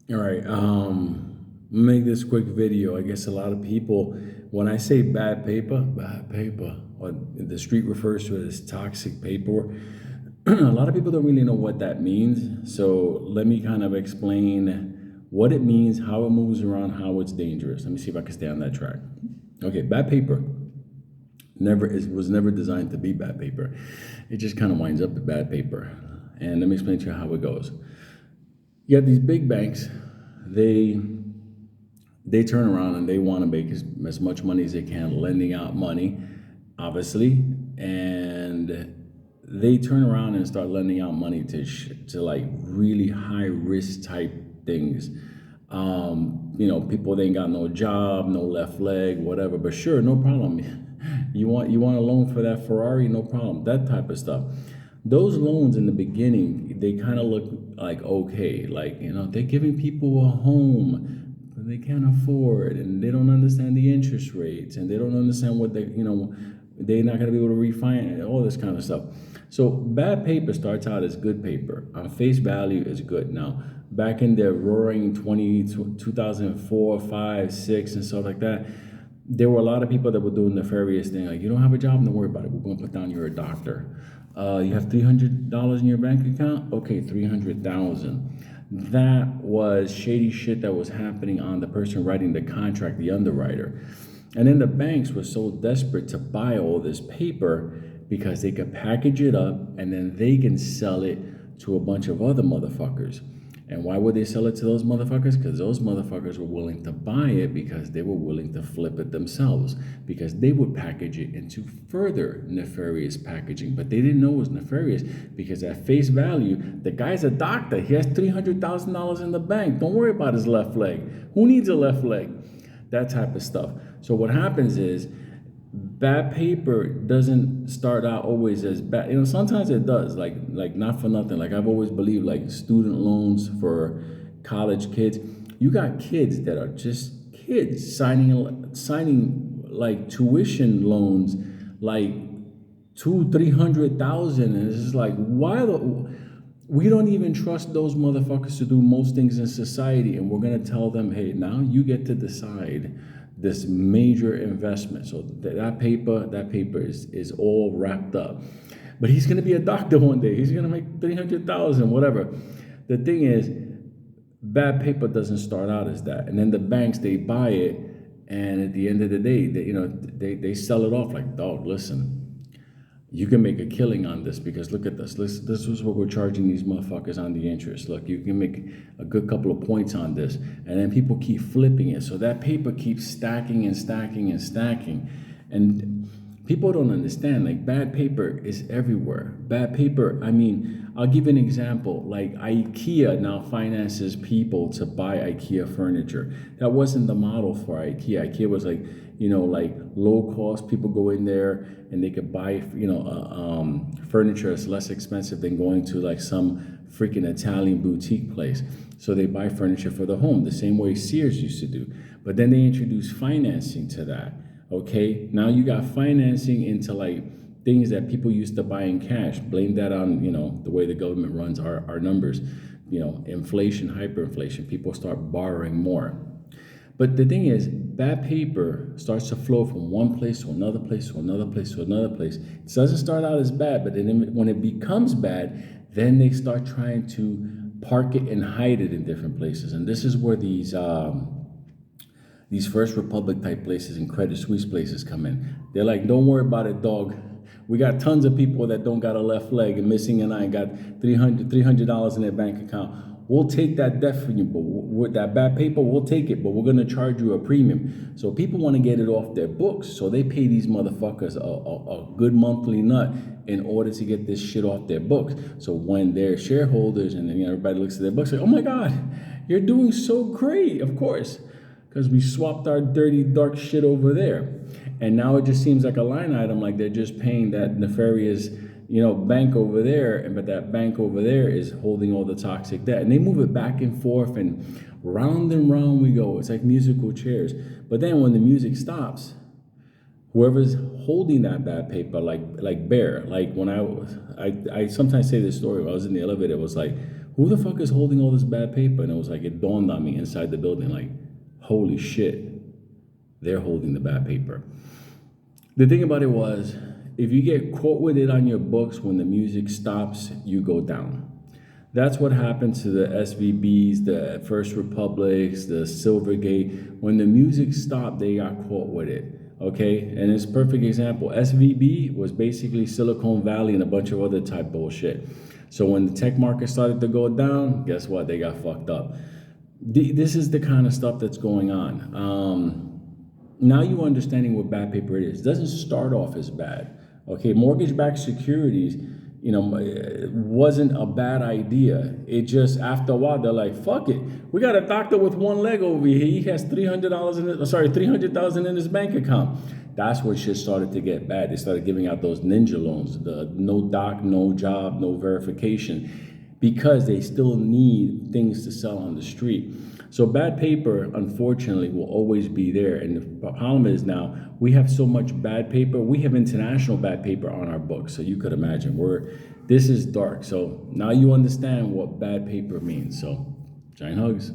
All right. Make this quick video. I guess a lot of people, when I say bad paper, or the street refers to it as toxic paper, a lot of people don't really know what that means. So let me kind of explain what it means, how it moves around, how it's dangerous. Let me see if I can stay on that track. Okay, bad paper never is was never designed to be bad paper. It just kind of winds up the bad paper. And let me explain to you how it goes. You have these big banks. They they turn around and they want to make as much money as they can, lending out money, obviously, and they turn around and start lending out money to like really high risk type things. People they ain't got no job, no left leg, whatever. But sure, no problem. You want a loan for that Ferrari, no problem. That type of stuff. Those loans in the beginning, they kind of look like okay, like they're giving people a home but they can't afford, and they don't understand the interest rates, and they don't understand what they're not going to be able to refinance, all this kind of stuff. So bad paper starts out as good paper. On face value is good. Now, back in the roaring 2004, 5, 6, and stuff like that, there were a lot of people that were doing nefarious thing. Like, you don't have a job, don't worry about it. We're going to put down you're a doctor. You have $300 in your bank account? Okay, 300,000. That was shady shit that was happening on the person writing the contract, the underwriter. And then the banks were so desperate to buy all this paper because they could package it up and then they can sell it to a bunch of other motherfuckers. And why would they sell it to those motherfuckers? Because those motherfuckers were willing to buy it because they were willing to flip it themselves, because they would package it into further nefarious packaging. But they didn't know it was nefarious because at face value, the guy's a doctor. He has $300,000 in the bank. Don't worry about his left leg. Who needs a left leg? That type of stuff. So what happens is bad paper doesn't start out always as bad. Sometimes it does. Like not for nothing. Like I've always believed, like student loans for college kids. You got kids that are just kids signing like tuition loans, like 200,000, 300,000, and it's just like we don't even trust those motherfuckers to do most things in society, and we're gonna tell them, hey, now you get to decide this major investment. So that paper is all wrapped up. But he's gonna be a doctor one day. He's gonna make 300,000, whatever. The thing is, bad paper doesn't start out as that, and then the banks they buy it, and at the end of the day, they sell it off like, dog, listen, you can make a killing on this because look at this. This is what we're charging these motherfuckers on the interest. Look, you can make a good couple of points on this. And then people keep flipping it. So that paper keeps stacking and stacking and stacking. And people don't understand, like, bad paper is everywhere. Bad paper, I mean, I'll give an example. Like IKEA now finances people to buy IKEA furniture. That wasn't the model for IKEA. IKEA was like low cost. People go in there and they could buy, furniture is less expensive than going to like some freaking Italian boutique place. So they buy furniture for the home, the same way Sears used to do. But then they introduced financing to that. Okay, now you got financing into like things that people used to buy in cash. Blame that on the way the government runs our numbers. Inflation, hyperinflation. People start borrowing more. But the thing is, bad paper starts to flow from one place to another place to another place to another place. It doesn't start out as bad, but then when it becomes bad, then they start trying to park it and hide it in different places. And this is where these First Republic type places and Credit Suisse places come in. They're like, don't worry about it, dog. We got tons of people that don't got a left leg and missing an eye and got $300 in their bank account. We'll take that debt from you, but with that bad paper, we'll take it, but we're going to charge you a premium. So people want to get it off their books. So they pay these motherfuckers a good monthly nut in order to get this shit off their books. So when they're shareholders and then everybody looks at their books like, oh my God, you're doing so great, of course, because we swapped our dirty, dark shit over there. And now it just seems like a line item, like they're just paying that nefarious bank over there, but that bank over there is holding all the toxic debt. And they move it back and forth and round we go. It's like musical chairs. But then when the music stops, whoever's holding that bad paper, like Bear, like when I sometimes say this story, when I was in the elevator, it was like, who the fuck is holding all this bad paper? And it was like, it dawned on me inside the building, like, holy shit, they're holding the bad paper. The thing about it was, if you get caught with it on your books, when the music stops, you go down. That's what happened to the SVBs, the First Republics, the Silvergate. When the music stopped, they got caught with it. Okay, and it's a perfect example. SVB was basically Silicon Valley and a bunch of other type bullshit. So when the tech market started to go down, guess what? They got fucked up. This is the kind of stuff that's going on. Now you understanding what bad paper is. It doesn't start off as bad. Okay, mortgage-backed securities, wasn't a bad idea. It just, after a while, they're like, fuck it. We got a doctor with one leg over here. He has $300,000 in his bank account. That's where shit started to get bad. They started giving out those ninja loans, the no doc, no job, no verification, because they still need things to sell on the street. So bad paper, unfortunately, will always be there. And the problem is now we have so much bad paper. We have international bad paper on our books. So you could imagine this is dark. So now you understand what bad paper means. So giant hugs.